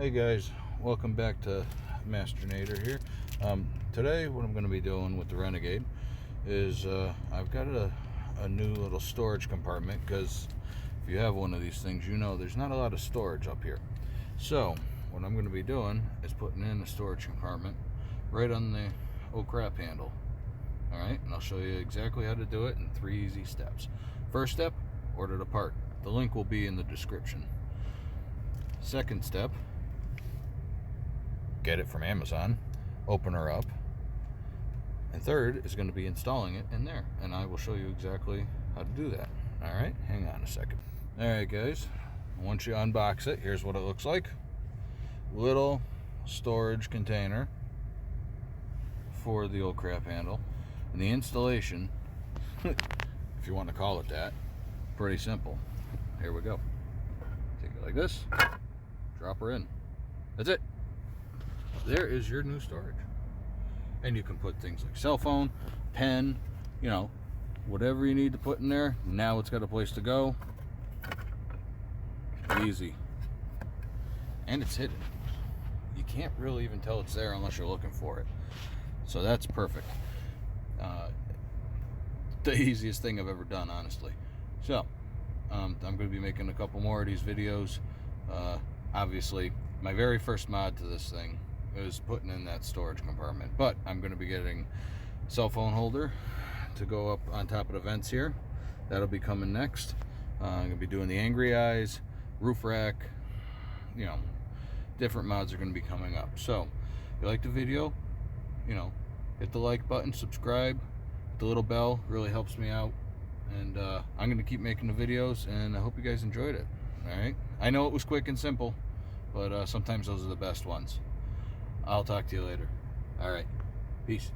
Hey guys, welcome back to Master Nader here. Today what I'm going to be doing with the Renegade is I've got a new little storage compartment, because if you have one of these things, you know there's not a lot of storage up here. So what I'm going to be doing is putting in a storage compartment right on the oh crap handle. Alright, and I'll show you exactly how to do it in 3 easy steps. First step, order the part. The link will be in the description. Second step, get it from Amazon, open her up. And third is going to be installing it in there, and I will show you exactly how to do that. Alright, hang on a second. Alright guys, once you unbox it, here's what it looks like. Little storage container for the old crap handle. And the installation, if you want to call it that, pretty simple. Here we go. Take it like this, drop her in. That's it. There is your new storage. And you can put things like cell phone, pen, you know, whatever you need to put in there. Now it's got a place to go. Easy. And it's hidden. You can't really even tell it's there unless you're looking for it. So that's perfect. The easiest thing I've ever done, honestly. So I'm going to be making a couple more of these videos. Obviously, my very first mod to this thing is putting in that storage compartment, but I'm going to be getting a cell phone holder to go up on top of the vents here. That'll be coming next. I'm going to be doing the angry eyes, roof rack, you know, different mods are going to be coming up. So if you like the video, you know, hit the like button, subscribe, hit the little bell, really helps me out. And I'm going to keep making the videos, and I hope you guys enjoyed it. Alright, I know it was quick and simple, but sometimes those are the best ones. I'll talk to you later. Alright, peace.